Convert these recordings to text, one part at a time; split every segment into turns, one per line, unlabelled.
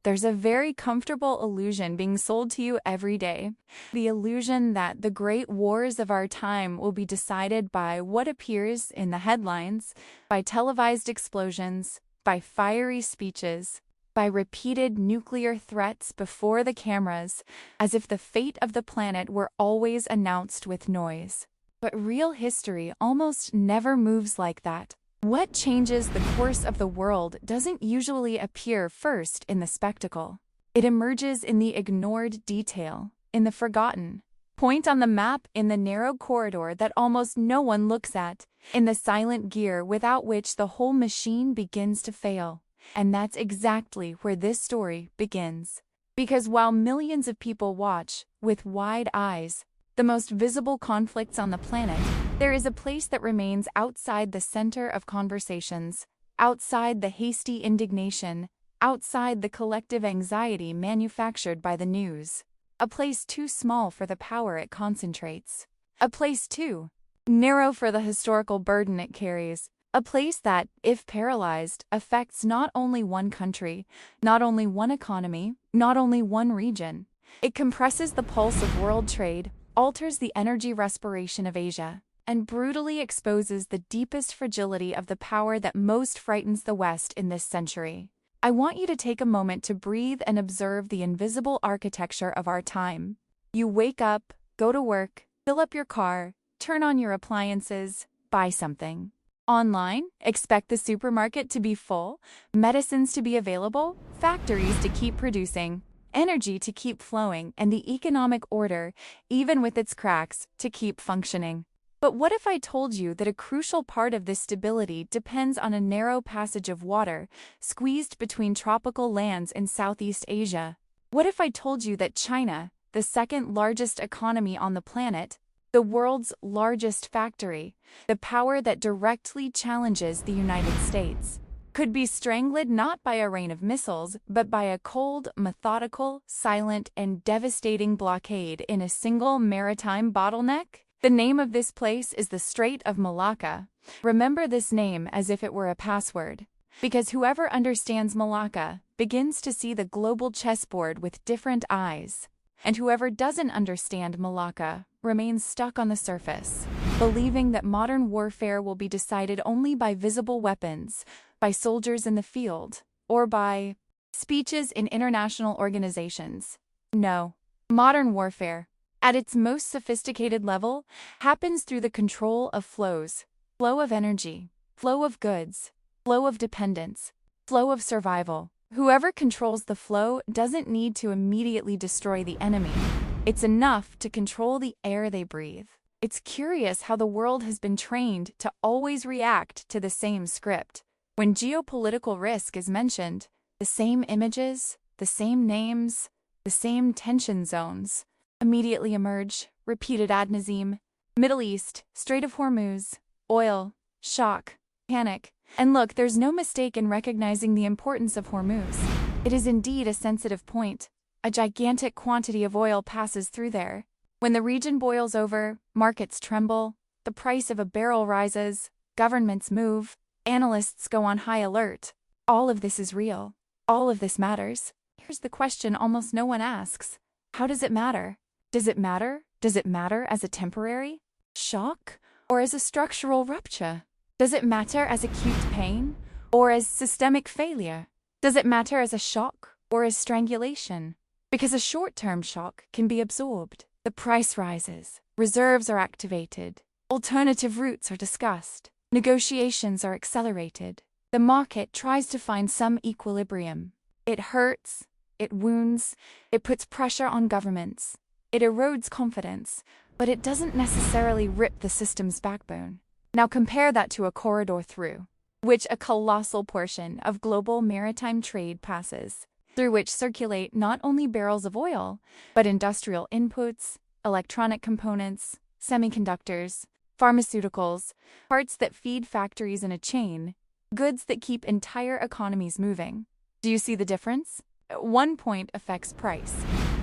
there's a very comfortable illusion being sold to you every day. The illusion that the great wars of our time will be decided by what appears in the headlines, by televised explosions, by fiery speeches, by repeated nuclear threats before the cameras, as if the fate of the planet were always announced with noise. But real history almost never moves like that. What changes the course of the world doesn't usually appear first in the spectacle. It emerges in the ignored detail, in the forgotten point on the map, in the narrow corridor that almost no one looks at, in the silent gear without which the whole machine begins to fail. And that's exactly where this story begins. Because while millions of people watch, with wide eyes, the most visible conflicts on the planet, there is a place that remains outside the center of conversations, outside the hasty indignation, outside the collective anxiety manufactured by the news. A place too small for the power it concentrates. A place too narrow for the historical burden it carries. A place that, if paralyzed, affects not only one country, not only one economy, not only one region. It compresses the pulse of world trade, alters the energy respiration of Asia, and brutally exposes the deepest fragility of the power that most frightens the West in this century. I want you to take a moment to breathe and observe the invisible architecture of our time. You wake up, go to work, fill up your car, turn on your appliances, buy something. Online, expect the supermarket to be full, medicines to be available, factories to keep producing, energy to keep flowing, and the economic order, even with its cracks, to keep functioning. But what if I told you that a crucial part of this stability depends on a narrow passage of water, squeezed between tropical lands in Southeast Asia? What if I told you that China, the second largest economy on the planet, the world's largest factory, the power that directly challenges the United States, could be strangled not by a rain of missiles, but by a cold, methodical, silent, and devastating blockade in a single maritime bottleneck? The name of this place is the Estreito de Malaca. Remember this name as if it were a password, because whoever understands Malacca begins to see the global chessboard with different eyes, and whoever doesn't understand Malacca remains stuck on the surface, believing that modern warfare will be decided only by visible weapons, by soldiers in the field, or by speeches in international organizations. No, modern warfare, at its most sophisticated level, happens through the control of flows, flow of energy, flow of goods, flow of dependence, flow of survival. Whoever controls the flow doesn't need to immediately destroy the enemy. It's enough to control the air they breathe. It's curious how the world has been trained to always react to the same script. When geopolitical risk is mentioned, the same images, the same names, the same tension zones immediately emerge, repeated ad nauseam. Middle East, Strait of Hormuz, oil, shock, panic. And look, there's no mistake in recognizing the importance of Hormuz. It is indeed a sensitive point. A gigantic quantity of oil passes through there. When the region boils over, markets tremble, the price of a barrel rises, governments move, analysts go on high alert. All of this is real. All of this matters. Here's the question almost no one asks. How does it matter? Does it matter? Does it matter as a temporary shock or as a structural rupture? Does it matter as acute pain or as systemic failure? Does it matter as a shock or as strangulation? Because a short-term shock can be absorbed. The price rises, reserves are activated, alternative routes are discussed, negotiations are accelerated. The market tries to find some equilibrium. It hurts, it wounds, it puts pressure on governments, it erodes confidence, but it doesn't necessarily rip the system's backbone. Now compare that to a corridor through which a colossal portion of global maritime trade passes, through which circulate not only barrels of oil, but industrial inputs, electronic components, semiconductors, pharmaceuticals, parts that feed factories in a chain, goods that keep entire economies moving. Do you see the difference? One point affects price.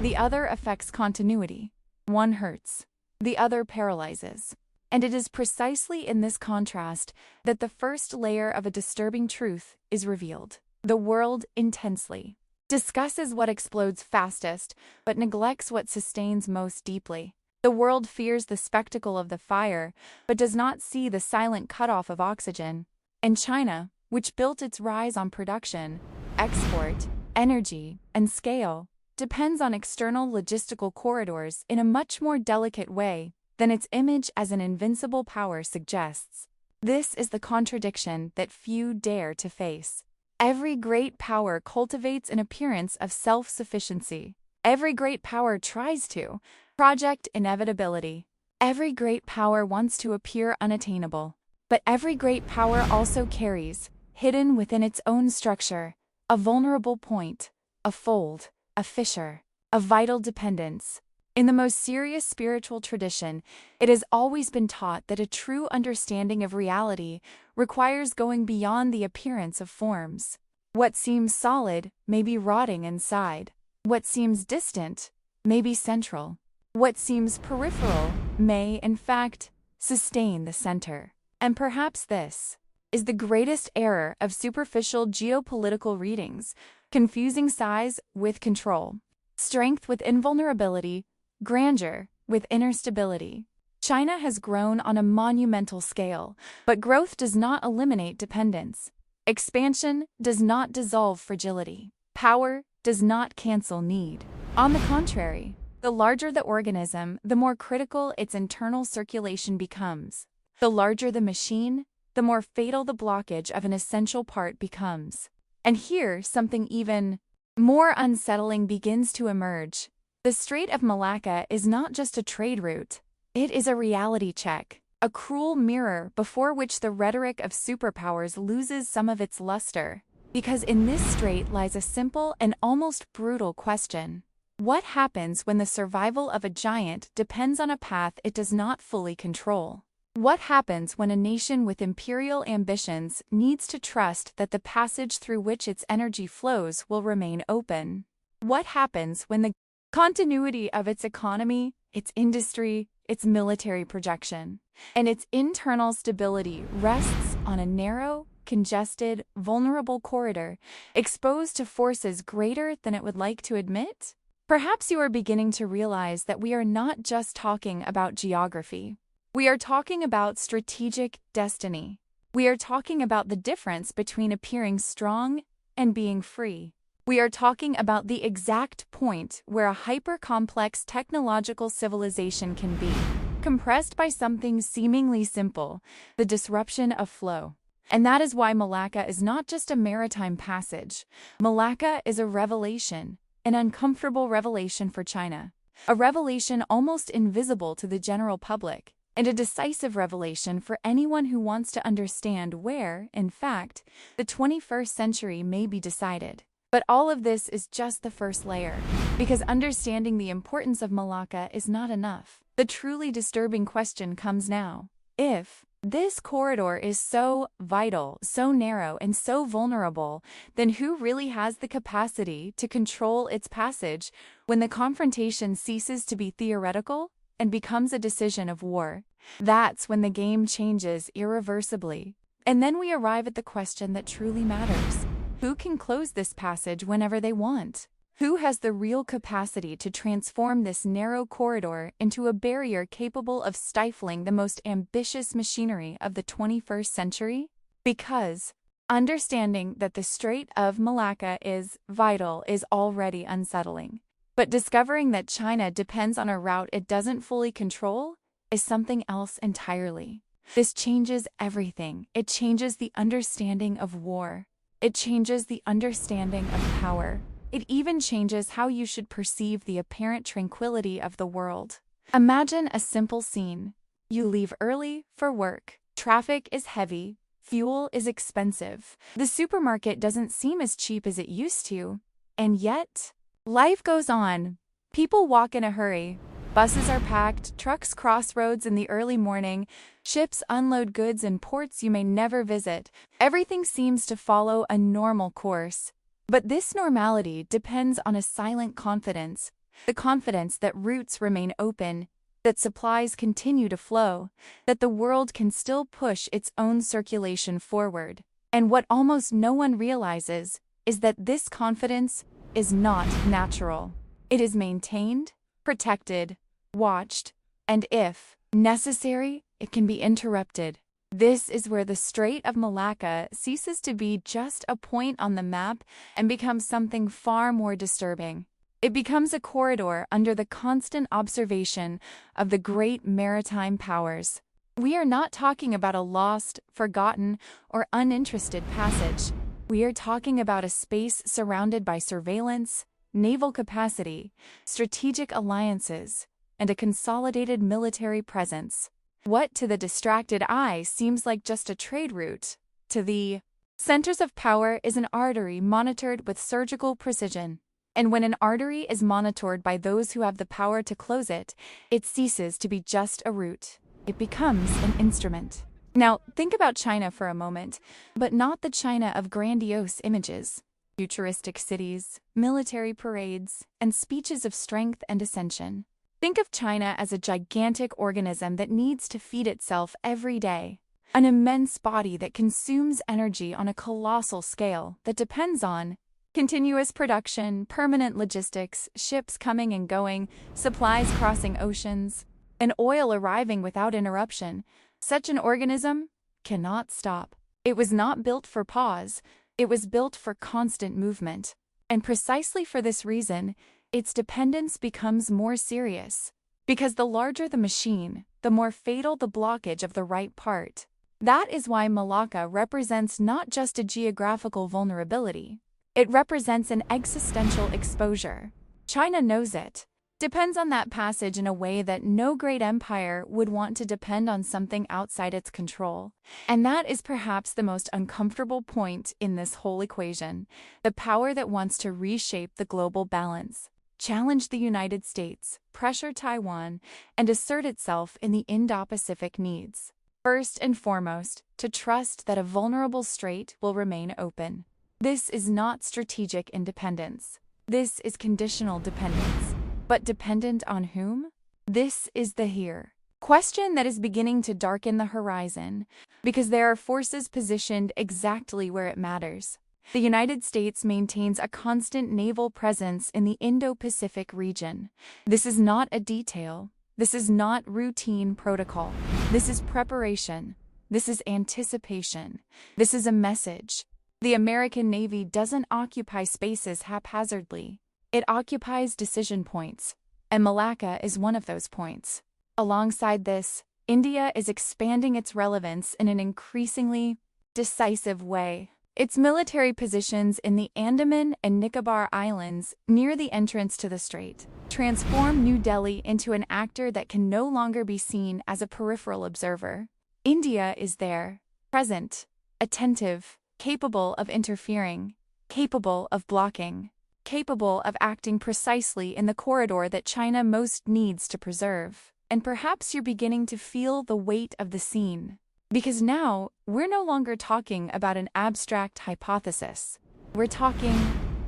The other affects continuity. One hurts. The other paralyzes. And it is precisely in this contrast that the first layer of a disturbing truth is revealed. The world intensely, discusses what explodes fastest, but neglects what sustains most deeply. The world fears the spectacle of the fire, but does not see the silent cutoff of oxygen. And China, which built its rise on production, export, energy, and scale, depends on external logistical corridors in a much more delicate way than its image as an invincible power suggests. This is the contradiction that few dare to face. Every great power cultivates an appearance of self-sufficiency. Every great power tries to project inevitability. Every great power wants to appear unattainable. But every great power also carries, hidden within its own structure, a vulnerable point, a fold, a fissure, a vital dependence. In the most serious spiritual tradition, it has always been taught that a true understanding of reality requires going beyond the appearance of forms. What seems solid may be rotting inside. What seems distant may be central. What seems peripheral may, in fact, sustain the center. And perhaps this is the greatest error of superficial geopolitical readings, confusing size with control, strength with invulnerability, grandeur with inner stability. China has grown on a monumental scale, but growth does not eliminate dependence. Expansion does not dissolve fragility. Power does not cancel need. On the contrary, the larger the organism, the more critical its internal circulation becomes. The larger the machine, the more fatal the blockage of an essential part becomes. And here, something even more unsettling begins to emerge. The Strait of Malacca is not just a trade route. It is a reality check, a cruel mirror before which the rhetoric of superpowers loses some of its luster. Because in this strait lies a simple and almost brutal question. What happens when the survival of a giant depends on a path it does not fully control? What happens when a nation with imperial ambitions needs to trust that the passage through which its energy flows will remain open? What happens when the continuity of its economy, its industry, its military projection, and its internal stability rests on a narrow, congested, vulnerable corridor exposed to forces greater than it would like to admit? Perhaps you are beginning to realize that we are not just talking about geography. We are talking about strategic destiny. We are talking about the difference between appearing strong and being free. We are talking about the exact point where a hyper-complex technological civilization can be, compressed by something seemingly simple, the disruption of flow. And that is why Malacca is not just a maritime passage. Malacca is a revelation, an uncomfortable revelation for China, a revelation almost invisible to the general public, and a decisive revelation for anyone who wants to understand where, in fact, the 21st century may be decided. But all of this is just the first layer, because understanding the importance of Malacca is not enough. The truly disturbing question comes now. If this corridor is so vital, so narrow, and so vulnerable, then who really has the capacity to control its passage when the confrontation ceases to be theoretical and becomes a decision of war? That's when the game changes irreversibly. And then we arrive at the question that truly matters. Who can close this passage whenever they want? Who has the real capacity to transform this narrow corridor into a barrier capable of stifling the most ambitious machinery of the 21st century? Because understanding that the Strait of Malacca is vital is already unsettling. But discovering that China depends on a route it doesn't fully control is something else entirely. This changes everything. It changes the understanding of war. It changes the understanding of power. It even changes how you should perceive the apparent tranquility of the world. Imagine a simple scene. You leave early for work. Traffic is heavy. Fuel is expensive. The supermarket doesn't seem as cheap as it used to. And yet, life goes on. People walk in a hurry. Buses are packed, trucks cross roads in the early morning, ships unload goods in ports you may never visit. Everything seems to follow a normal course. But this normality depends on a silent confidence, the confidence that routes remain open, that supplies continue to flow, that the world can still push its own circulation forward. And what almost no one realizes is that this confidence is not natural. It is maintained, protected, watched, and if necessary, it can be interrupted. This is where the Strait of Malacca ceases to be just a point on the map and becomes something far more disturbing. It becomes a corridor under the constant observation of the great maritime powers. We are not talking about a lost, forgotten, or uninterested passage. We are talking about a space surrounded by surveillance, naval capacity, strategic alliances, and a consolidated military presence. What to the distracted eye seems like just a trade route, to the centers of power is an artery monitored with surgical precision. And when an artery is monitored by those who have the power to close it, it ceases to be just a route. It becomes an instrument. Now, think about China for a moment, but not the China of grandiose images, futuristic cities, military parades, and speeches of strength and ascension. Think of China as a gigantic organism that needs to feed itself every day, an immense body that consumes energy on a colossal scale that depends on continuous production, permanent logistics, ships coming and going, supplies crossing oceans, and oil arriving without interruption. Such an organism cannot stop. It was not built for pause, it was built for constant movement. And precisely for this reason, its dependence becomes more serious. Because the larger the machine, the more fatal the blockage of the right part. That is why Malacca represents not just a geographical vulnerability. It represents an existential exposure. China knows it. Depends on that passage in a way that no great empire would want to depend on something outside its control. And that is perhaps the most uncomfortable point in this whole equation, the power that wants to reshape the global balance, challenge the United States, pressure Taiwan, and assert itself in the Indo-Pacific needs. First and foremost, to trust that a vulnerable strait will remain open. This is not strategic independence. This is conditional dependence. But dependent on whom? This is the here question that is beginning to darken the horizon, because there are forces positioned exactly where it matters. The United States maintains a constant naval presence in the Indo-Pacific region. This is not a detail. This is not routine protocol. This is preparation. This is anticipation. This is a message. The American Navy doesn't occupy spaces haphazardly. It occupies decision points, and Malacca is one of those points. Alongside this, India is expanding its relevance in an increasingly decisive way. Its military positions in the Andaman and Nicobar Islands, near the entrance to the strait, transform New Delhi into an actor that can no longer be seen as a peripheral observer. India is there, present, attentive, capable of interfering, capable of blocking, capable of acting precisely in the corridor that China most needs to preserve. And perhaps you're beginning to feel the weight of the scene. Because now, we're no longer talking about an abstract hypothesis. We're talking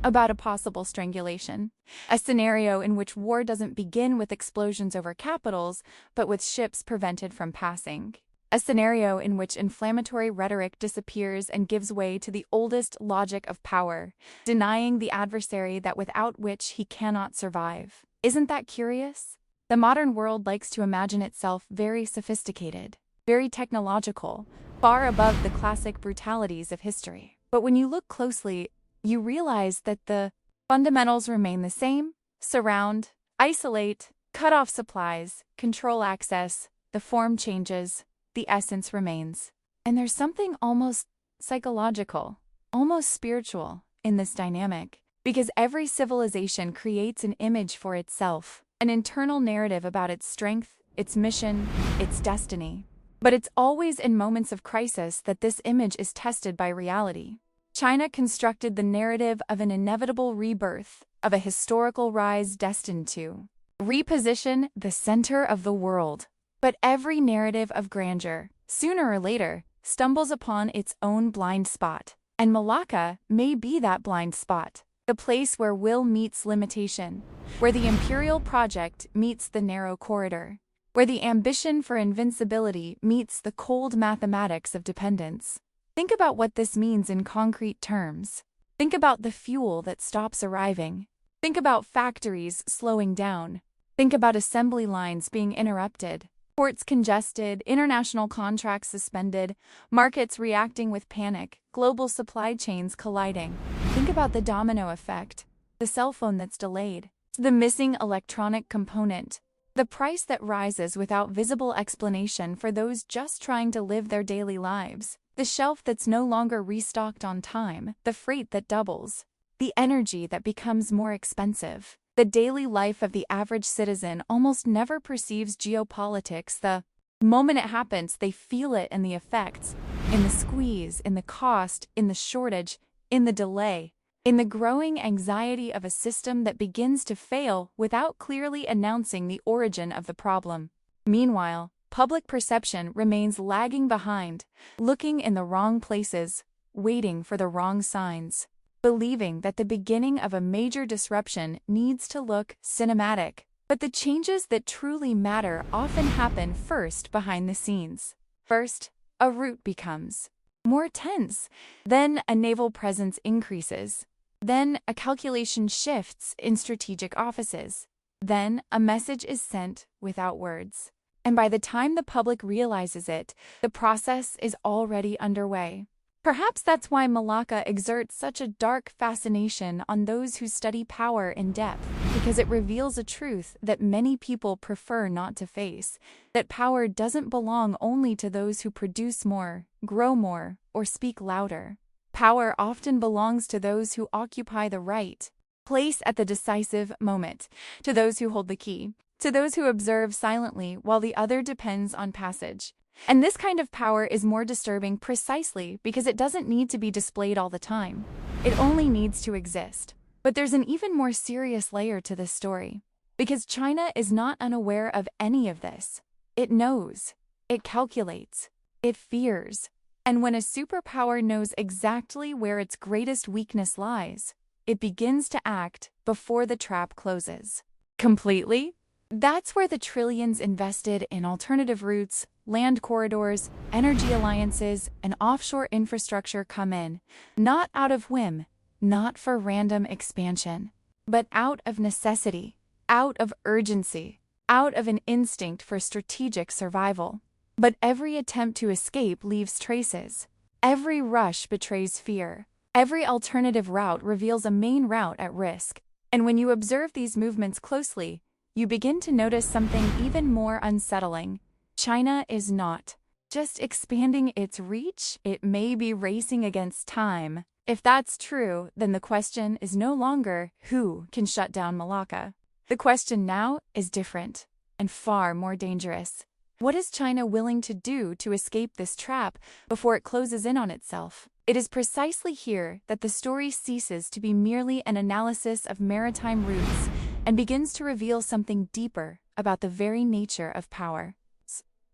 about a possible strangulation. A scenario in which war doesn't begin with explosions over capitals, but with ships prevented from passing. A scenario in which inflammatory rhetoric disappears and gives way to the oldest logic of power, denying the adversary that without which he cannot survive. Isn't that curious? The modern world likes to imagine itself very sophisticated, very technological, far above the classic brutalities of history. But when you look closely, you realize that the fundamentals remain the same: surround, isolate, cut off supplies, control access, the form changes, the essence remains. And there's something almost psychological, almost spiritual in this dynamic, because every civilization creates an image for itself, an internal narrative about its strength, its mission, its destiny. But it's always in moments of crisis that this image is tested by reality. China constructed the narrative of an inevitable rebirth, of a historical rise destined to reposition the center of the world. But every narrative of grandeur, sooner or later, stumbles upon its own blind spot. And Malacca may be that blind spot, the place where will meets limitation, where the imperial project meets the narrow corridor, where the ambition for invincibility meets the cold mathematics of dependence. Think about what this means in concrete terms. Think about the fuel that stops arriving. Think about factories slowing down. Think about assembly lines being interrupted, ports congested, international contracts suspended, markets reacting with panic, global supply chains colliding. Think about the domino effect, the cell phone that's delayed, the missing electronic component, the price that rises without visible explanation for those just trying to live their daily lives, the shelf that's no longer restocked on time, the freight that doubles, the energy that becomes more expensive. The daily life of the average citizen almost never perceives geopolitics. The moment it happens, they feel it in the effects, in the squeeze, in the cost, in the shortage, in the delay, in the growing anxiety of a system that begins to fail without clearly announcing the origin of the problem. Meanwhile, public perception remains lagging behind, looking in the wrong places, waiting for the wrong signs, believing that the beginning of a major disruption needs to look cinematic. But the changes that truly matter often happen first behind the scenes. First, a route becomes more tense. Then a naval presence increases. Then a calculation shifts in strategic offices. Then a message is sent without words. And by the time the public realizes it, the process is already underway. Perhaps that's why Malacca exerts such a dark fascination on those who study power in depth, because it reveals a truth that many people prefer not to face, that power doesn't belong only to those who produce more, grow more, or speak louder. Power often belongs to those who occupy the right place at the decisive moment, to those who hold the key, to those who observe silently while the other depends on passage. And this kind of power is more disturbing precisely because it doesn't need to be displayed all the time. It only needs to exist. But there's an even more serious layer to this story, because China is not unaware of any of this. It knows, it calculates, it fears. And when a superpower knows exactly where its greatest weakness lies, it begins to act before the trap closes completely. That's where the trillions invested in alternative routes, land corridors, energy alliances, and offshore infrastructure come in, not out of whim, not for random expansion, but out of necessity, out of urgency, out of an instinct for strategic survival. But every attempt to escape leaves traces. Every rush betrays fear. Every alternative route reveals a main route at risk. And when you observe these movements closely, you begin to notice something even more unsettling. China is not just expanding its reach, it may be racing against time. If that's true, then the question is no longer who can shut down Malacca. The question now is different and far more dangerous. What is China willing to do to escape this trap before it closes in on itself? It is precisely here that the story ceases to be merely an analysis of maritime routes and begins to reveal something deeper about the very nature of power.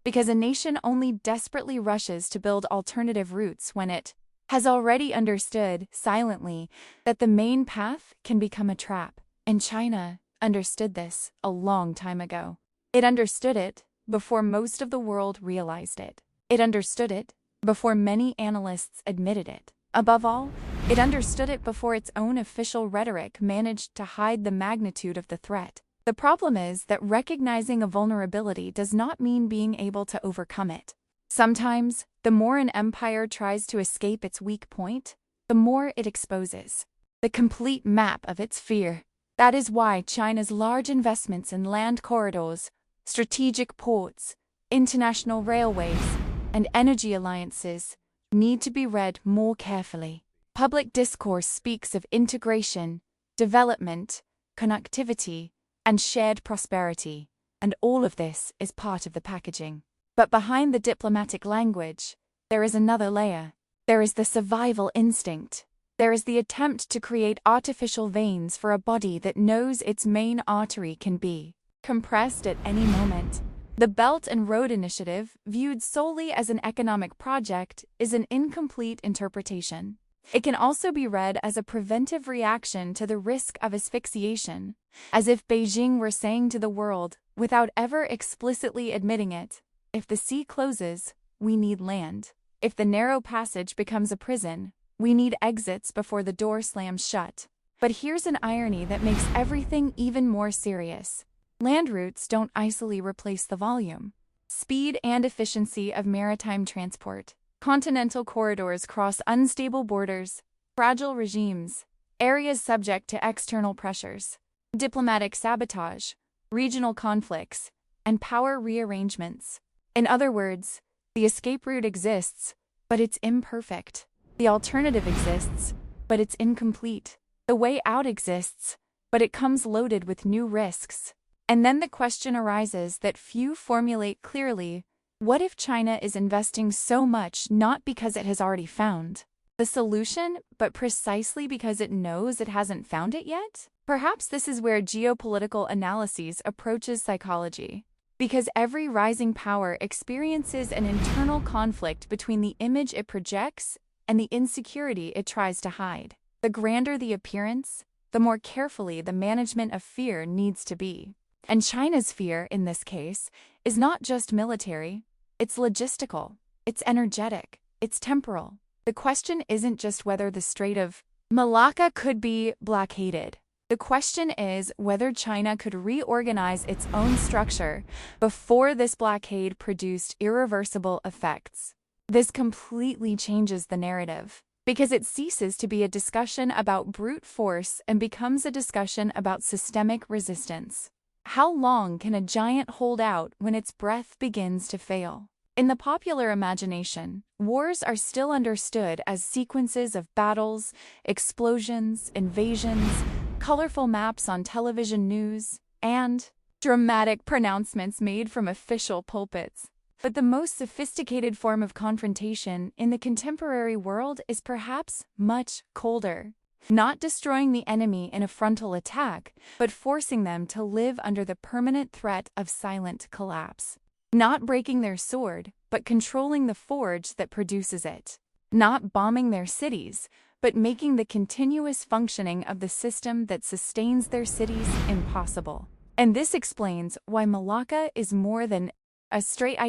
Because a nation only desperately rushes to build alternative routes when it has already understood, silently, that the main path can become a trap. And China understood this a long time ago. It understood it before most of the world realized it. It understood it before many analysts admitted it. Above all, it understood it before its own official rhetoric managed to hide the magnitude of the threat. The problem is that recognizing a vulnerability does not mean being able to overcome it. Sometimes, the more an empire tries to escape its weak point, the more it exposes the complete map of its fear. That is why China's large investments in land corridors, strategic ports, international railways, and energy alliances need to be read more carefully. Public discourse speaks of integration, development, connectivity, and shared prosperity, and all of this is part of the packaging. But behind the diplomatic language, there is another layer. There is the survival instinct. There is the attempt to create artificial veins for a body that knows its main artery can be compressed at any moment. The Belt and Road Initiative, viewed solely as an economic project, is an incomplete interpretation. It can also be read as a preventive reaction to the risk of asphyxiation, as if Beijing were saying to the world, without ever explicitly admitting it, if the sea closes, we need land. If the narrow passage becomes a prison, We need exits before the door slams shut. But here's an irony that makes everything even more serious. Land routes don't isolate replace the volume, speed, and efficiency of maritime transport. Continental corridors cross unstable borders, fragile regimes, areas subject to external pressures, diplomatic sabotage, regional conflicts, and power rearrangements. In other words, the escape route exists, but it's imperfect. The alternative exists, but it's incomplete. The way out exists, but it comes loaded with new risks. And then the question arises that few formulate clearly: what if China is investing so much not because it has already found the solution, but precisely because it knows it hasn't found it yet? Perhaps this is where geopolitical analysis approaches psychology. Because every rising power experiences an internal conflict between the image it projects and the insecurity it tries to hide. The grander the appearance, the more carefully the management of fear needs to be. And China's fear, in this case, is not just military, it's logistical, it's energetic, it's temporal. The question isn't just whether the Strait of Malacca could be blockaded. The question is whether China could reorganize its own structure before this blockade produced irreversible effects. This completely changes the narrative, because it ceases to be a discussion about brute force and becomes a discussion about systemic resistance. How long can a giant hold out when its breath begins to fail? In the popular imagination, wars are still understood as sequences of battles, explosions, invasions, colorful maps on television news, and dramatic pronouncements made from official pulpits. But the most sophisticated form of confrontation in the contemporary world is perhaps much colder. Not destroying the enemy in a frontal attack, but forcing them to live under the permanent threat of silent collapse. Not breaking their sword, but controlling the forge that produces it. Not bombing their cities, but making the continuous functioning of the system that sustains their cities impossible. And this explains why Malacca is more than a strait,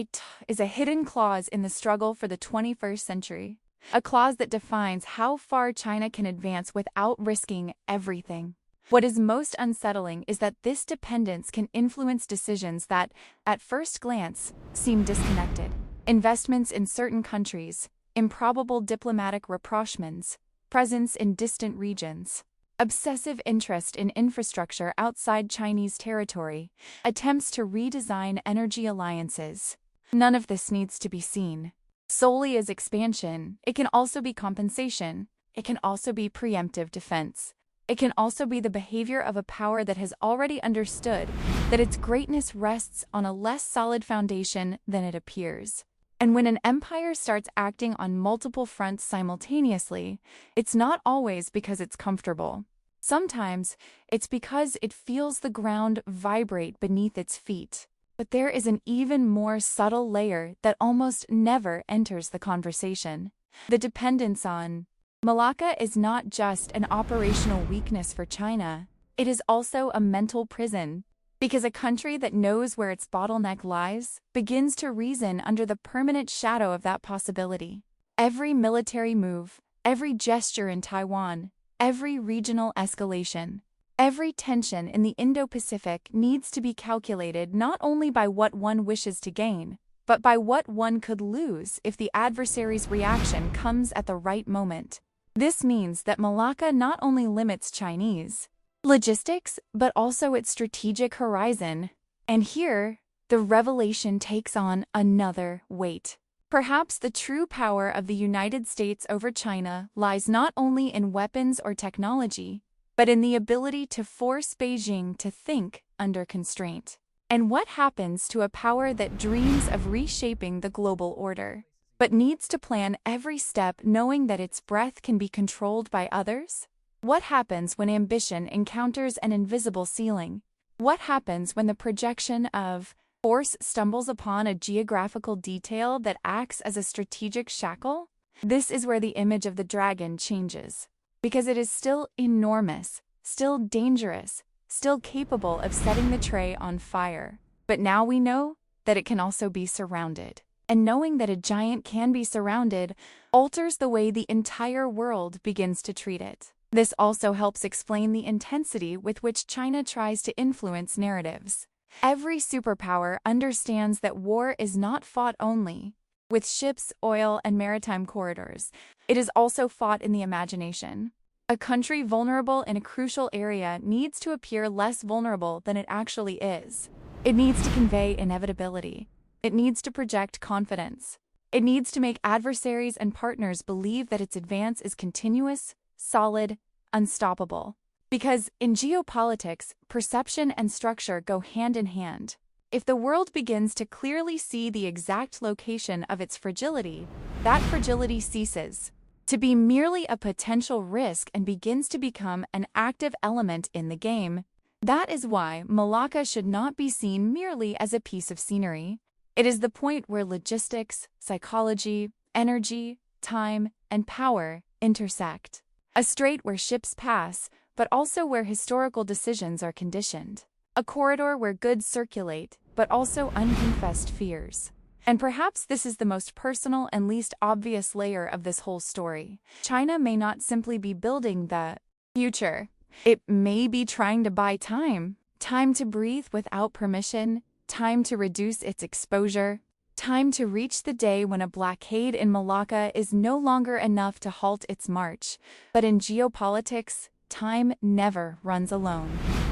is a hidden clause in the struggle for the 21st century. A clause that defines how far China can advance without risking everything. What is most unsettling is that this dependence can influence decisions that, at first glance, seem disconnected. Investments in certain countries, improbable diplomatic rapprochements, presence in distant regions, obsessive interest in infrastructure outside Chinese territory, attempts to redesign energy alliances. None of this needs to be seen solely as expansion. It can also be compensation. It can also be preemptive defense. It can also be the behavior of a power that has already understood that its greatness rests on a less solid foundation than it appears. And when an empire starts acting on multiple fronts simultaneously, it's not always because it's comfortable. Sometimes it's because it feels the ground vibrate beneath its feet. But there is an even more subtle layer that almost never enters the conversation. The dependence on Malacca is not just an operational weakness for China, it is also a mental prison. Because a country that knows where its bottleneck lies begins to reason under the permanent shadow of that possibility. Every military move, every gesture in Taiwan, every regional escalation, every tension in the Indo-Pacific needs to be calculated not only by what one wishes to gain, but by what one could lose if the adversary's reaction comes at the right moment. This means that Malacca not only limits Chinese logistics, but also its strategic horizon. And here, the revelation takes on another weight. Perhaps the true power of the United States over China lies not only in weapons or technology, but in the ability to force Beijing to think under constraint. And what happens to a power that dreams of reshaping the global order, but needs to plan every step knowing that its breath can be controlled by others? What happens when ambition encounters an invisible ceiling? What happens when the projection of force stumbles upon a geographical detail that acts as a strategic shackle? This is where the image of the dragon changes. Because it is still enormous, still dangerous, still capable of setting the tray on fire. But now we know that it can also be surrounded. and knowing that a giant can be surrounded alters the way the entire world begins to treat it. This also helps explain the intensity with which China tries to influence narratives. Every superpower understands that war is not fought only with ships, oil, and maritime corridors. It is also fought in the imagination. A country vulnerable in a crucial area needs to appear less vulnerable than it actually is. It needs to convey inevitability. It needs to project confidence. It needs to make adversaries and partners believe that its advance is continuous, solid, unstoppable. Because in geopolitics, perception and structure go hand in hand. If the world begins to clearly see the exact location of its fragility, that fragility ceases to be merely a potential risk and begins to become an active element in the game. That is why Malacca should not be seen merely as a piece of scenery. It is the point where logistics, psychology, energy, time, and power intersect. A strait where ships pass, but also where historical decisions are conditioned. A corridor where goods circulate, but also unconfessed fears. And perhaps this is the most personal and least obvious layer of this whole story. China may not simply be building the future. It may be trying to buy time. Time to breathe without permission. Time to reduce its exposure. Time to reach the day when a blockade in Malacca is no longer enough to halt its march. But in geopolitics, time never runs alone.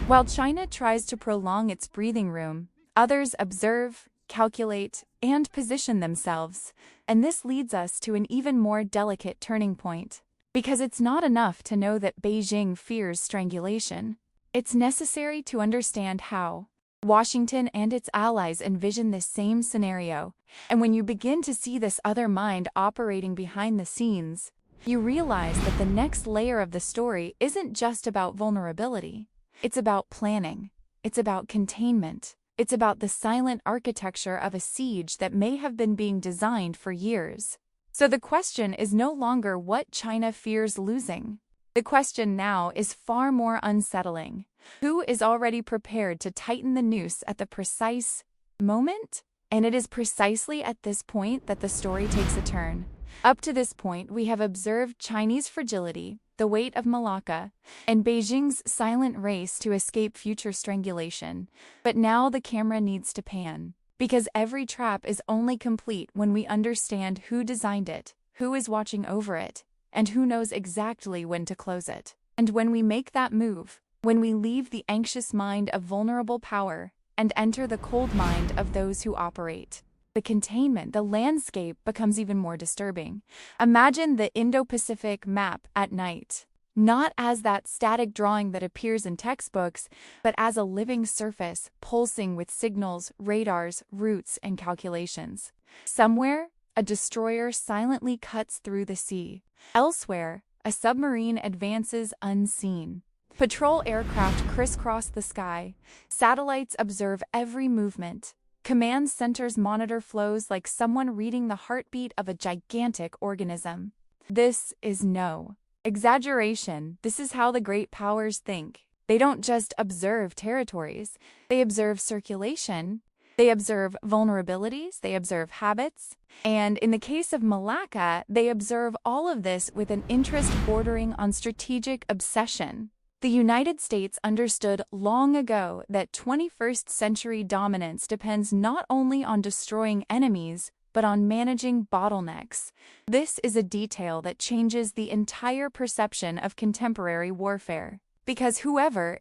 While China tries to prolong its breathing room, others observe, calculate, and position themselves. And this leads us to an even more delicate turning point. Because it's not enough to know that Beijing fears strangulation. It's necessary to understand how Washington and its allies envision this same scenario. And when you begin to see this other mind operating behind the scenes, you realize that the next layer of the story isn't just about vulnerability. It's about planning. It's about containment. It's about the silent architecture of a siege that may have been being designed for years. So the question is no longer what China fears losing. The question now is far more unsettling. Who is already prepared to tighten the noose at the precise moment? And it is precisely at this point that the story takes a turn. Up to this point, we have observed Chinese fragility, the weight of Malacca, and Beijing's silent race to escape future strangulation. But now the camera needs to pan. Because every trap is only complete when we understand who designed it, who is watching over it, and who knows exactly when to close it. And when we make that move, when we leave the anxious mind of vulnerable power and enter the cold mind of those who operate, the containment, the landscape becomes even more disturbing. Imagine the Indo-Pacific map at night, not as that static drawing that appears in textbooks, but as a living surface pulsing with signals, radars, routes, and calculations. Somewhere, a destroyer silently cuts through the sea. Elsewhere, a submarine advances unseen. Patrol aircraft crisscross the sky. Satellites observe every movement. Command centers monitor flows like someone reading the heartbeat of a gigantic organism. This is no exaggeration. This is how the great powers think. They don't just observe territories. They observe circulation. They observe vulnerabilities. They observe habits. And in the case of Malacca, they observe all of this with an interest bordering on strategic obsession. The United States understood long ago that 21st century dominance depends not only on destroying enemies, but on managing bottlenecks. This is a detail that changes the entire perception of contemporary warfare. Because whoever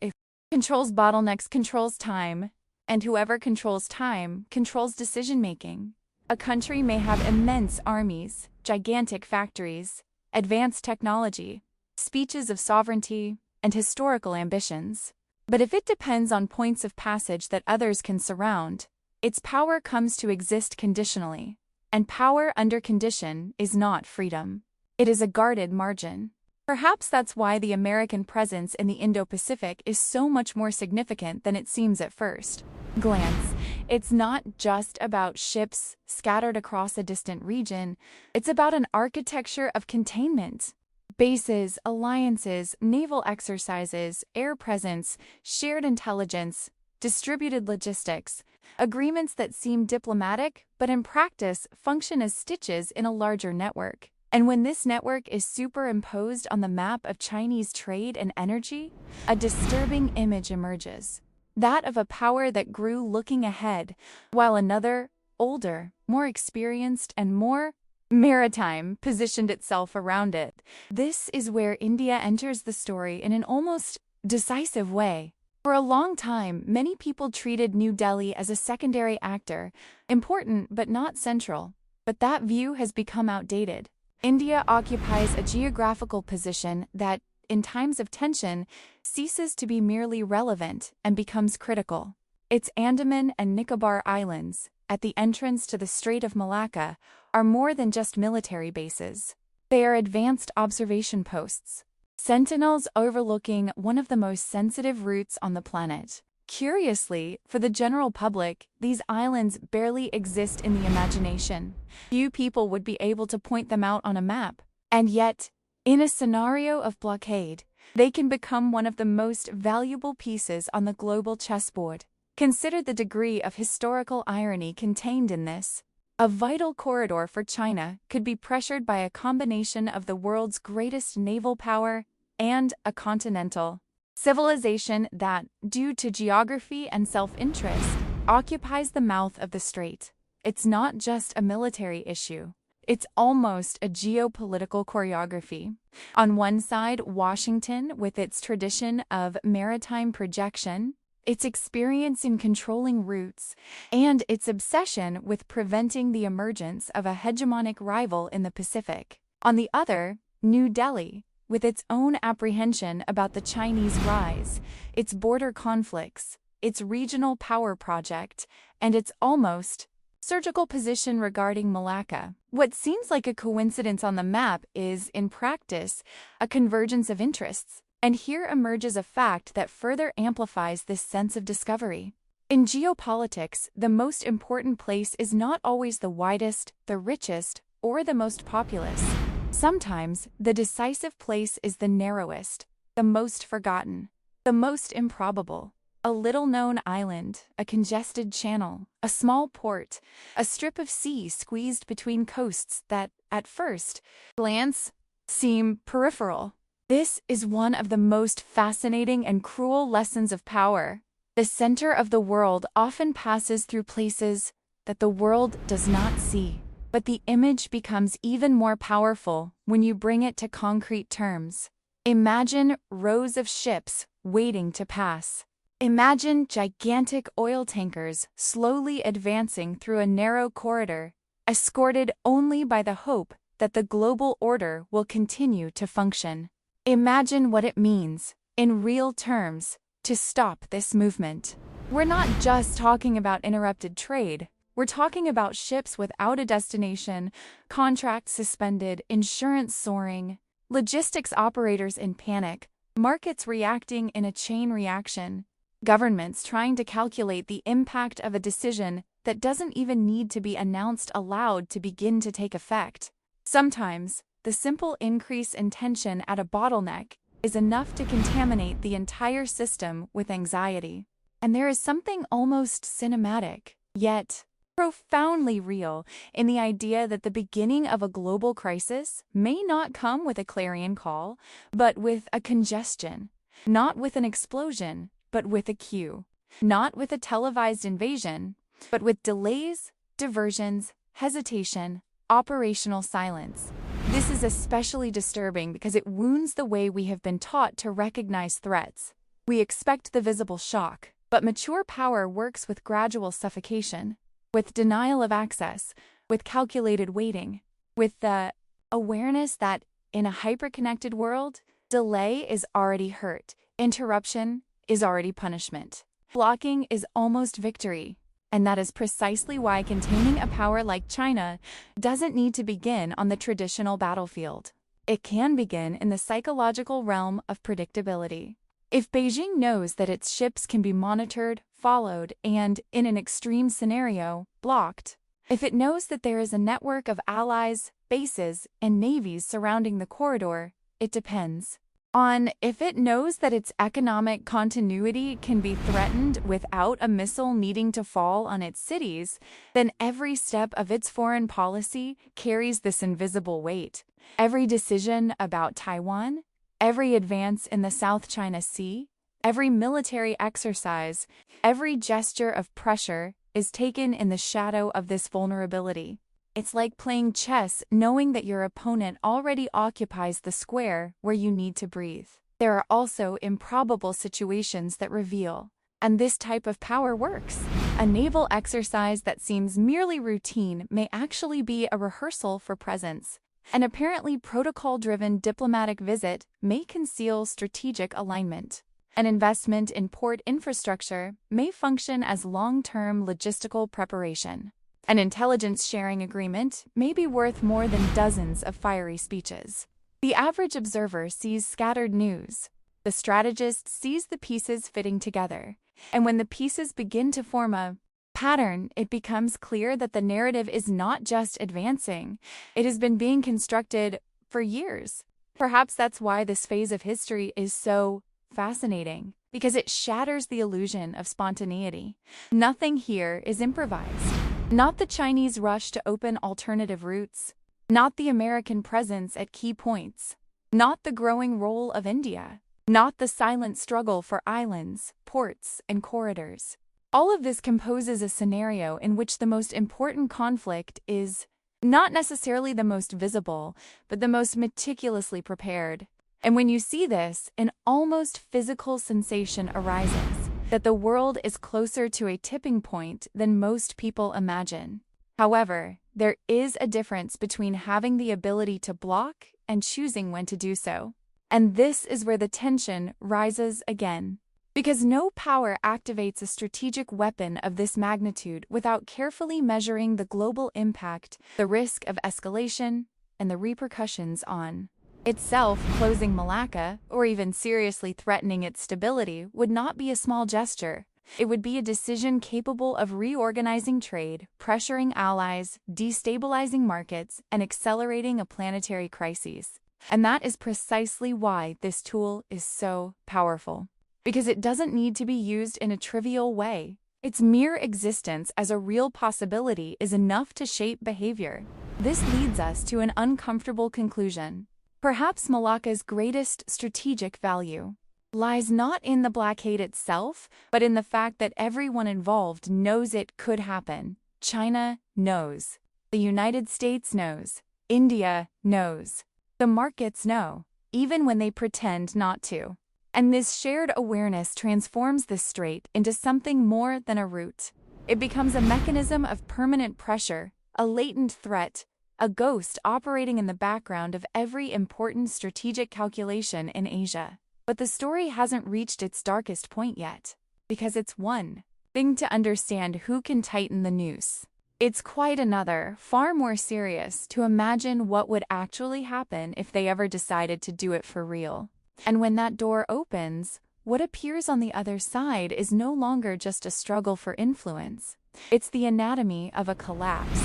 controls bottlenecks controls time, and whoever controls time controls decision-making. A country may have immense armies, gigantic factories, advanced technology, speeches of sovereignty, and historical ambitions. But if it depends on points of passage that others can surround, its power comes to exist conditionally. And power under condition is not freedom. It is a guarded margin. Perhaps that's why the American presence in the Indo-Pacific is so much more significant than it seems at first glance. It's not just about ships scattered across a distant region. It's about an architecture of containment. Bases, alliances, naval exercises, air presence, shared intelligence. distributed logistics, agreements that seem diplomatic but in practice function as stitches in a larger network. And when this network is superimposed on the map of Chinese trade and energy, a disturbing image emerges. That of a power that grew looking ahead, while another, older, more experienced, and more maritime, positioned itself around it. This is where India enters the story in an almost decisive way. For a long time, many people treated New Delhi as a secondary actor, important but not central. But that view has become outdated. India occupies a geographical position that, in times of tension, ceases to be merely relevant and becomes critical. Its Andaman and Nicobar Islands, at the entrance to the Estreito de Malaca, are more than just military bases. They are advanced observation posts, sentinels overlooking one of the most sensitive routes on the planet. Curiously, for the general public, these islands barely exist in the imagination. Few people would be able to point them out on a map. And yet, in a scenario of blockade, they can become one of the most valuable pieces on the global chessboard. Consider the degree of historical irony contained in this. A vital corridor for China could be pressured by a combination of the world's greatest naval power and a continental civilization that, due to geography and self-interest, occupies the mouth of the strait. It's not just a military issue. It's almost a geopolitical choreography. On one side, Washington, with its tradition of maritime projection, its experience in controlling routes, and its obsession with preventing the emergence of a hegemonic rival in the Pacific. On the other, New Delhi, with its own apprehension about the Chinese rise, its border conflicts, its regional power project, and its almost surgical position regarding Malacca. What seems like a coincidence on the map is, in practice, a convergence of interests. And here emerges a fact that further amplifies this sense of discovery. In geopolitics, the most important place is not always the widest, the richest, or the most populous. Sometimes, the decisive place is the narrowest, the most forgotten, the most improbable. A little-known island, a congested channel, a small port, a strip of sea squeezed between coasts that, at first glance, seem peripheral. This is one of the most fascinating and cruel lessons of power. The center of the world often passes through places that the world does not see. But the image becomes even more powerful when you bring it to concrete terms. Imagine rows of ships waiting to pass. Imagine gigantic oil tankers slowly advancing through a narrow corridor, escorted only by the hope that the global order will continue to function. Imagine what it means, in real terms, to stop this movement. We're not just talking about interrupted trade. We're talking about ships without a destination, contracts suspended, insurance soaring, logistics operators in panic, markets reacting in a chain reaction, governments trying to calculate the impact of a decision that doesn't even need to be announced aloud to begin to take effect. Sometimes, the simple increase in tension at a bottleneck is enough to contaminate the entire system with anxiety. And there is something almost cinematic, yet profoundly real, in the idea that the beginning of a global crisis may not come with a clarion call, but with a congestion. Not with an explosion, but with a cue. Not with a televised invasion, but with delays, diversions, hesitation, operational silence. This is especially disturbing because it wounds the way we have been taught to recognize threats. We expect the visible shock, but mature power works with gradual suffocation, with denial of access, with calculated waiting, with the awareness that, in a hyper-connected world, delay is already hurt, interruption is already punishment. Blocking is almost victory. And that is precisely why containing a power like China doesn't need to begin on the traditional battlefield. It can begin in the psychological realm of predictability. If Beijing knows that its ships can be monitored, followed, and, in an extreme scenario, blocked, if it knows that there is a network of allies, bases, and navies surrounding the corridor, it depends. on if it knows that its economic continuity can be threatened without a missile needing to fall on its cities, then every step of its foreign policy carries this invisible weight. Every decision about Taiwan, every advance in the South China Sea, every military exercise, every gesture of pressure is taken in the shadow of this vulnerability. It's like playing chess knowing that your opponent already occupies the square where you need to breathe. There are also improbable situations that reveal, and this type of power works. A naval exercise that seems merely routine may actually be a rehearsal for presence. An apparently protocol-driven diplomatic visit may conceal strategic alignment. An investment in port infrastructure may function as long-term logistical preparation. An intelligence-sharing agreement may be worth more than dozens of fiery speeches. The average observer sees scattered news. The strategist sees the pieces fitting together. And when the pieces begin to form a pattern, it becomes clear that the narrative is not just advancing. It has been being constructed for years. Perhaps that's why this phase of history is so fascinating, because it shatters the illusion of spontaneity. Nothing here is improvised. Not the Chinese rush to open alternative routes, not the American presence at key points, not the growing role of India, not the silent struggle for islands, ports, and corridors. All of this composes a scenario in which the most important conflict is not necessarily the most visible, but the most meticulously prepared. And when you see this, an almost physical sensation arises that the world is closer to a tipping point than most people imagine. However, there is a difference between having the ability to block and choosing when to do so. And this is where the tension rises again. Because no power activates a strategic weapon of this magnitude without carefully measuring the global impact, the risk of escalation, and the repercussions on itself. Closing Malacca, or even seriously threatening its stability, would not be a small gesture. It would be a decision capable of reorganizing trade, pressuring allies, destabilizing markets, and accelerating a planetary crisis. And that is precisely why this tool is so powerful. Because it doesn't need to be used in a trivial way. Its mere existence as a real possibility is enough to shape behavior. This leads us to an uncomfortable conclusion. Perhaps Malacca's greatest strategic value lies not in the blockade itself, but in the fact that everyone involved knows it could happen. China knows. The United States knows. India knows. The markets know, even when they pretend not to. And this shared awareness transforms this strait into something more than a route. It becomes a mechanism of permanent pressure, a latent threat, a ghost operating in the background of every important strategic calculation in Asia. But the story hasn't reached its darkest point yet, because it's one thing to understand who can tighten the noose. It's quite another, far more serious, to imagine what would actually happen if they ever decided to do it for real. And when that door opens, what appears on the other side is no longer just a struggle for influence. It's the anatomy of a collapse.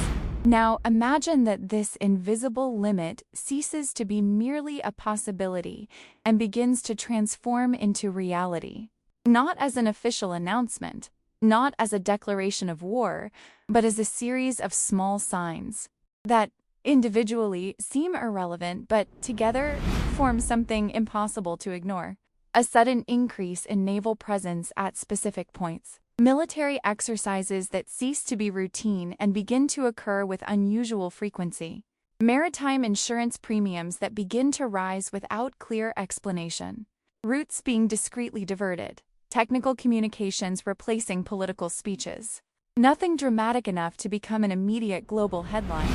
Now imagine that this invisible limit ceases to be merely a possibility and begins to transform into reality. Not as an official announcement, not as a declaration of war, but as a series of small signs that individually seem irrelevant but together form something impossible to ignore. A sudden increase in naval presence at specific points. Military exercises that cease to be routine and begin to occur with unusual frequency. Maritime insurance premiums that begin to rise without clear explanation. Routes being discreetly diverted. Technical communications replacing political speeches. Nothing dramatic enough to become an immediate global headline,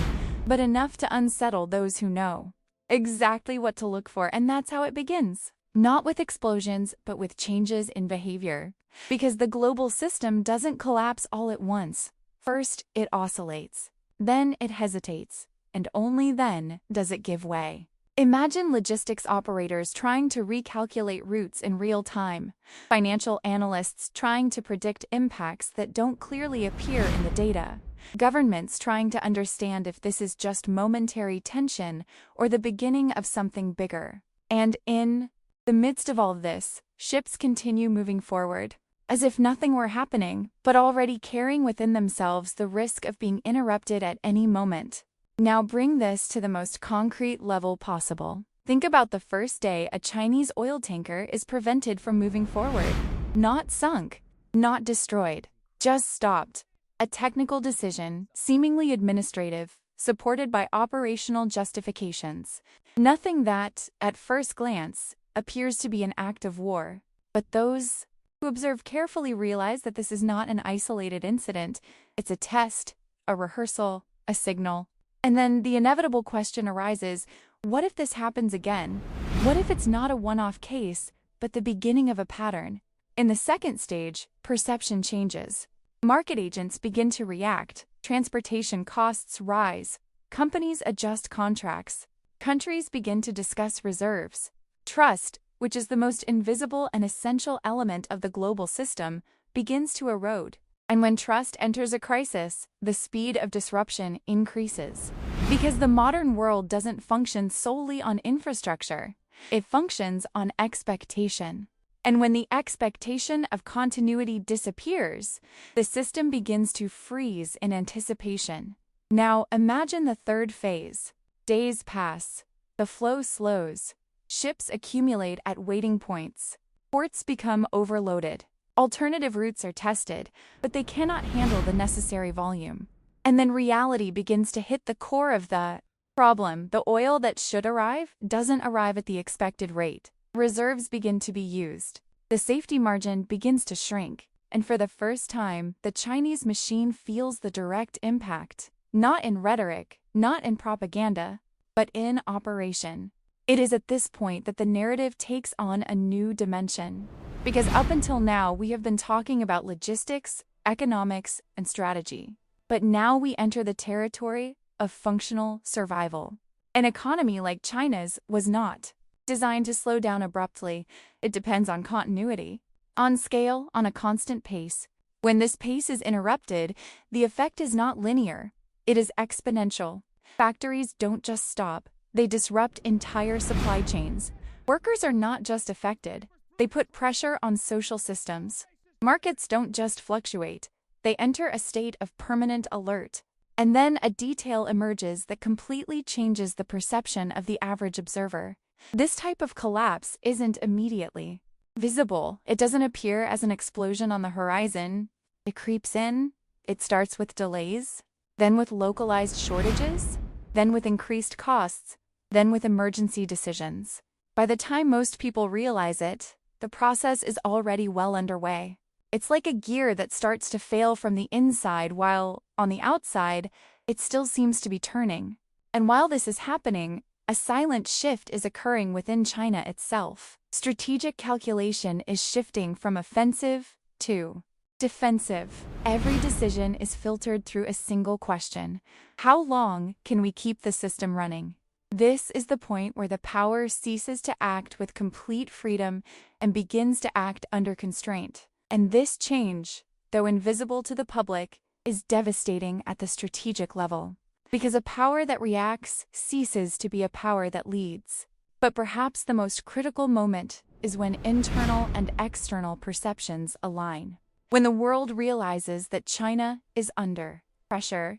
but enough to unsettle those who know exactly what to look for, and that's how it begins. Not with explosions, but with changes in behavior. Because the global system doesn't collapse all at once. First, it oscillates. Then it hesitates. And only then does it give way. Imagine logistics operators trying to recalculate routes in real time. Financial analysts trying to predict impacts that don't clearly appear in the data. Governments trying to understand if this is just momentary tension or the beginning of something bigger. And in the midst of all this, ships continue moving forward, as if nothing were happening, but already carrying within themselves the risk of being interrupted at any moment. Now bring this to the most concrete level possible. Think about the first day a Chinese oil tanker is prevented from moving forward. Not sunk, not destroyed, just stopped. A technical decision, seemingly administrative, supported by operational justifications. Nothing that, at first glance, appears to be an act of war. But those who observe carefully realize that this is not an isolated incident. It's a test, a rehearsal, a signal. And then the inevitable question arises, what if this happens again? What if it's not a one-off case, but the beginning of a pattern? In the second stage, perception changes. Market agents begin to react. Transportation costs rise. Companies adjust contracts. Countries begin to discuss reserves. Trust, which is the most invisible and essential element of the global system, begins to erode. And when trust enters a crisis, the speed of disruption increases. Because the modern world doesn't function solely on infrastructure. It functions on expectation. And when the expectation of continuity disappears, the system begins to freeze in anticipation. Now imagine the third phase. Days pass. The flow slows. Ships accumulate at waiting points. Ports become overloaded. Alternative routes are tested, but they cannot handle the necessary volume. And then reality begins to hit the core of the problem. The oil that should arrive doesn't arrive at the expected rate. Reserves begin to be used. The safety margin begins to shrink. And for the first time, the Chinese machine feels the direct impact. Not in rhetoric, not in propaganda, but in operation. It is at this point that the narrative takes on a new dimension. Because up until now, we have been talking about logistics, economics, and strategy. But now we enter the territory of functional survival. An economy like China's was not designed to slow down abruptly. It depends on continuity, on scale, on a constant pace. When this pace is interrupted, the effect is not linear. It is exponential. Factories don't just stop. They disrupt entire supply chains. Workers are not just affected. They put pressure on social systems. Markets don't just fluctuate. They enter a state of permanent alert. And then a detail emerges that completely changes the perception of the average observer. This type of collapse isn't immediately visible. It doesn't appear as an explosion on the horizon. It creeps in. It starts with delays, then with localized shortages, then with increased costs, then with emergency decisions. By the time most people realize it, the process is already well underway. It's like a gear that starts to fail from the inside while, on the outside, it still seems to be turning. And while this is happening, a silent shift is occurring within China itself. Strategic calculation is shifting from offensive to defensive. Every decision is filtered through a single question. How long can we keep the system running? This is the point where the power ceases to act with complete freedom and begins to act under constraint. And this change, though invisible to the public, is devastating at the strategic level. Because a power that reacts ceases to be a power that leads. But perhaps the most critical moment is when internal and external perceptions align. When the world realizes that China is under pressure,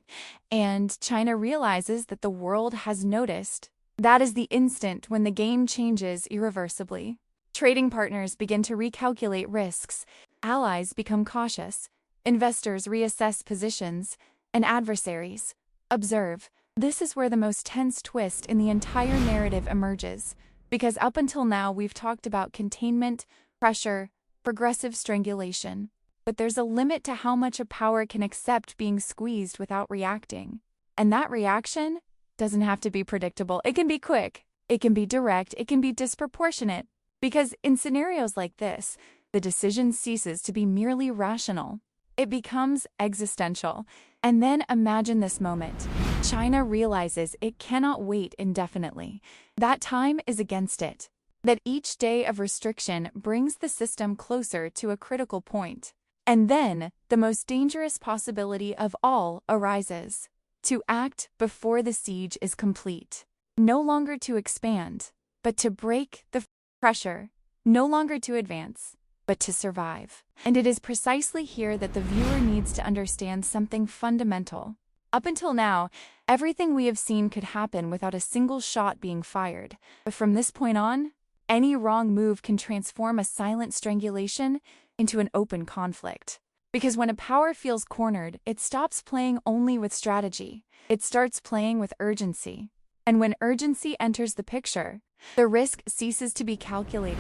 and China realizes that the world has noticed, that is the instant when the game changes irreversibly. Trading partners begin to recalculate risks, allies become cautious, investors reassess positions, and adversaries observe. This is where the most tense twist in the entire narrative emerges, because up until now we've talked about containment, pressure, progressive strangulation. But there's a limit to how much a power can accept being squeezed without reacting. And that reaction doesn't have to be predictable. It can be quick, it can be direct, it can be disproportionate. Because in scenarios like this, the decision ceases to be merely rational. It becomes existential. And then imagine this moment. China realizes it cannot wait indefinitely. That time is against it. That each day of restriction brings the system closer to a critical point. And then, the most dangerous possibility of all arises. To act before the siege is complete. No longer to expand, but to break the pressure. no longer to advance, but to survive. And it is precisely here that the viewer needs to understand something fundamental. Up until now, everything we have seen could happen without a single shot being fired. But from this point on, any wrong move can transform a silent strangulation into an open conflict. Because when a power feels cornered, it stops playing only with strategy. It starts playing with urgency. And when urgency enters the picture, the risk ceases to be calculated.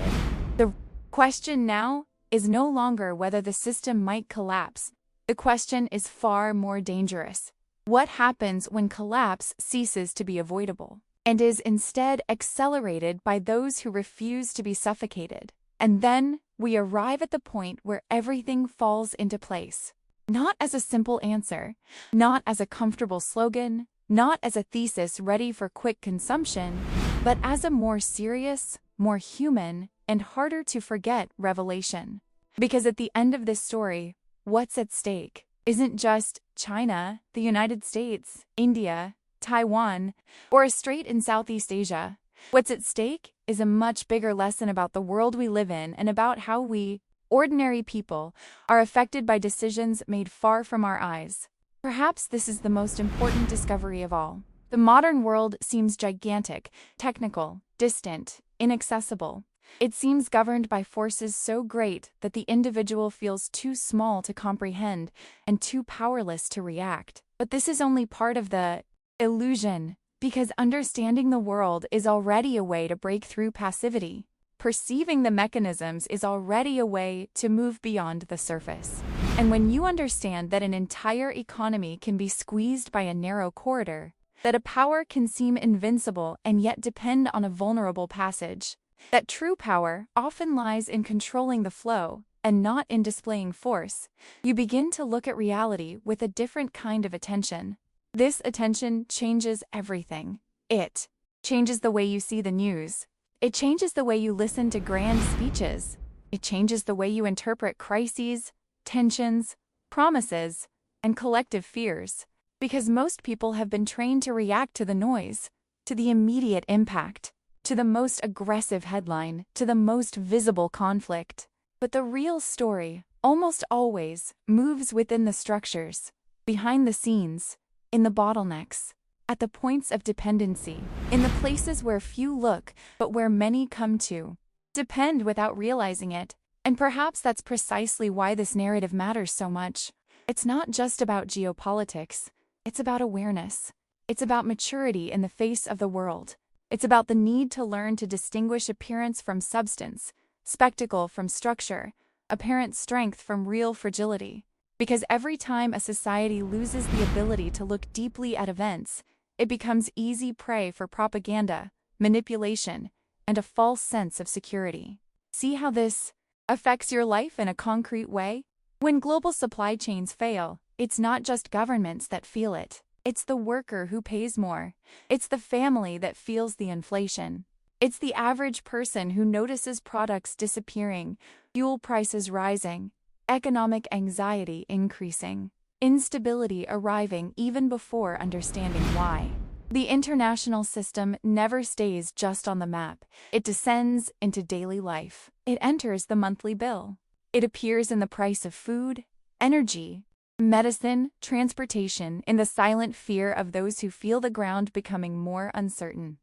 The question now is no longer whether the system might collapse. The question is far more dangerous. What happens when collapse ceases to be avoidable and is instead accelerated by those who refuse to be suffocated? And then we arrive at the point where everything falls into place. Not as a simple answer, not as a comfortable slogan, not as a thesis ready for quick consumption, but as a more serious, more human, and harder to forget revelation. Because at the end of this story, what's at stake isn't just China, the United States, India, Taiwan, or a strait in Southeast Asia. What's at stake is a much bigger lesson about the world we live in and about how we, ordinary people, are affected by decisions made far from our eyes. Perhaps this is the most important discovery of all. The modern world seems gigantic, technical, distant, inaccessible. It seems governed by forces so great that the individual feels too small to comprehend and too powerless to react. But this is only part of the illusion, because understanding the world is already a way to break through passivity. Perceiving the mechanisms is already a way to move beyond the surface. And when you understand that an entire economy can be squeezed by a narrow corridor, that a power can seem invincible and yet depend on a vulnerable passage, that true power often lies in controlling the flow and not in displaying force, you begin to look at reality with a different kind of attention. This attention changes everything. It changes the way you see the news. It changes the way you listen to grand speeches. It changes the way you interpret crises, tensions, promises, and collective fears. Because most people have been trained to react to the noise, to the immediate impact, to the most aggressive headline, to the most visible conflict. But the real story, almost always, moves within the structures, behind the scenes, in the bottlenecks, at the points of dependency, in the places where few look, but where many come to depend without realizing it. And perhaps that's precisely why this narrative matters so much. It's not just about geopolitics. It's about awareness. It's about maturity in the face of the world. It's about the need to learn to distinguish appearance from substance, spectacle from structure, apparent strength from real fragility. Because every time a society loses the ability to look deeply at events, it becomes easy prey for propaganda, manipulation, and a false sense of security. See how this affects your life in a concrete way? When global supply chains fail, it's not just governments that feel it. It's the worker who pays more. It's the family that feels the inflation. It's the average person who notices products disappearing, fuel prices rising, economic anxiety increasing, instability arriving even before understanding why. The international system never stays just on the map. It descends into daily life. It enters the monthly bill. It appears in the price of food, energy, medicine, transportation, in the silent fear of those who feel the ground becoming more uncertain.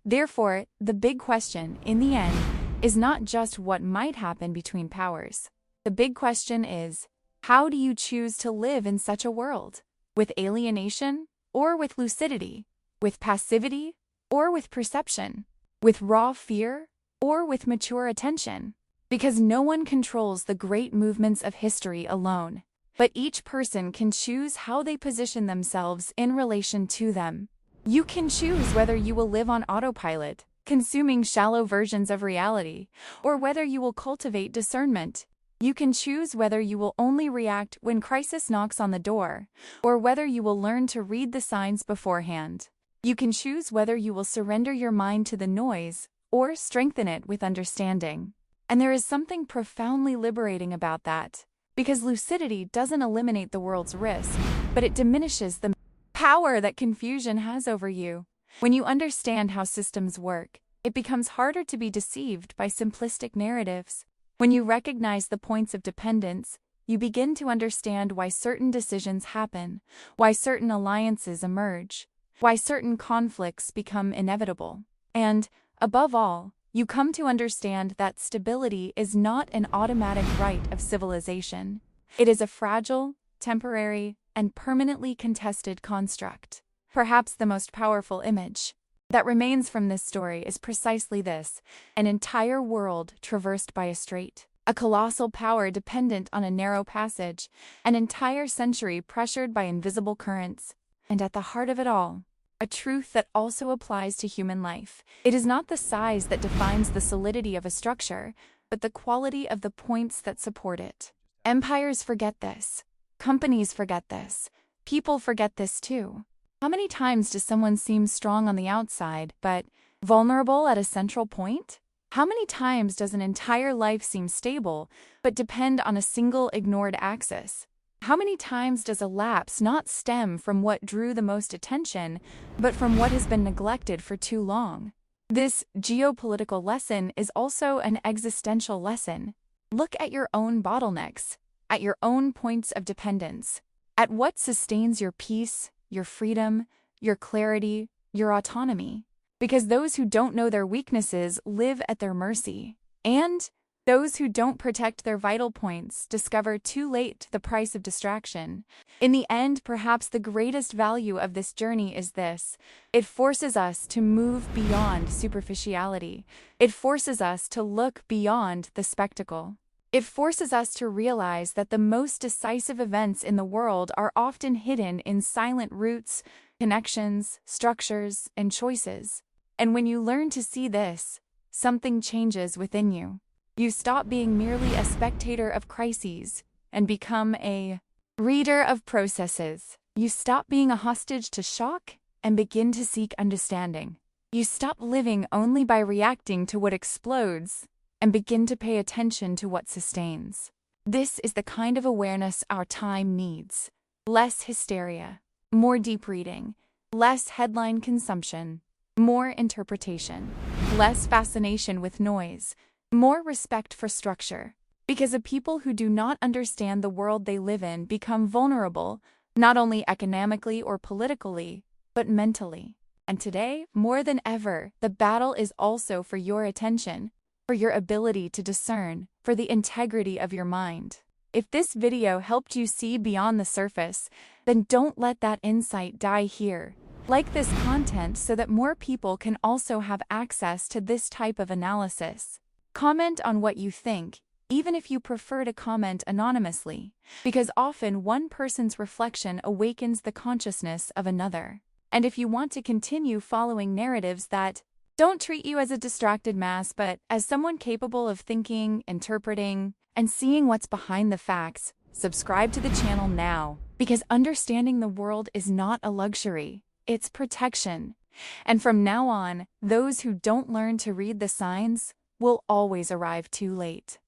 Therefore, the big question, in the end, is not just what might happen between powers. The big question is, how do you choose to live in such a world? With alienation or with lucidity? With passivity or with perception? With raw fear or with mature attention? Because no one controls the great movements of history alone, but each person can choose how they position themselves in relation to them. You can choose whether you will live on autopilot, consuming shallow versions of reality, or whether you will cultivate discernment. You can choose whether you will only react when crisis knocks on the door, or whether you will learn to read the signs beforehand. You can choose whether you will surrender your mind to the noise, or strengthen it with understanding. And there is something profoundly liberating about that. Because lucidity doesn't eliminate the world's risk, but it diminishes the power that confusion has over you. When you understand how systems work, It becomes harder to be deceived by simplistic narratives. When you recognize the points of dependence, you begin to understand why certain decisions happen, why certain alliances emerge, why certain conflicts become inevitable. And, above all, you come to understand that stability is not an automatic right of civilization. It is a fragile, temporary, and permanently contested construct. Perhaps the most powerful image that remains from this story is precisely this: an entire world traversed by a strait, a colossal power dependent on a narrow passage, an entire century pressured by invisible currents, and at the heart of it all, a truth that also applies to human life. It is not the size that defines the solidity of a structure, but the quality of the points that support it. Empires forget this. Companies forget this. People forget this too. How many times does someone seem strong on the outside, but vulnerable at a central point? How many times does an entire life seem stable, but depend on a single ignored axis? How many times does a lapse not stem from what drew the most attention, but from what has been neglected for too long? This geopolitical lesson is also an existential lesson. Look at your own bottlenecks, at your own points of dependence, at what sustains your peace, your freedom, your clarity, your autonomy. Because those who don't know their weaknesses live at their mercy. And those who don't protect their vital points discover too late the price of distraction. In the end, perhaps the greatest value of this journey is this: it forces us to move beyond superficiality. It forces us to look beyond the spectacle. It forces us to realize that the most decisive events in the world are often hidden in silent roots, connections, structures, and choices. And when you learn to see this, something changes within you. You stop being merely a spectator of crises and become a reader of processes. You stop being a hostage to shock and begin to seek understanding. You stop living only by reacting to what explodes and begin to pay attention to what sustains. This is the kind of awareness our time needs. Less hysteria, more deep reading, less headline consumption, more interpretation, less fascination with noise, more respect for structure. Because a people who do not understand the world they live in become vulnerable, not only economically or politically, but mentally. And today, more than ever, the battle is also for your attention, for your ability to discern, for the integrity of your mind. If this video helped you see beyond the surface, then don't let that insight die here. Like this content so that more people can also have access to this type of analysis. Comment on what you think, even if you prefer to comment anonymously, because often one person's reflection awakens the consciousness of another. And if you want to continue following narratives that don't treat you as a distracted mass, but as someone capable of thinking, interpreting, and seeing what's behind the facts, subscribe to the channel now, because understanding the world is not a luxury, it's protection. And from now on, those who don't learn to read the signs will always arrive too late.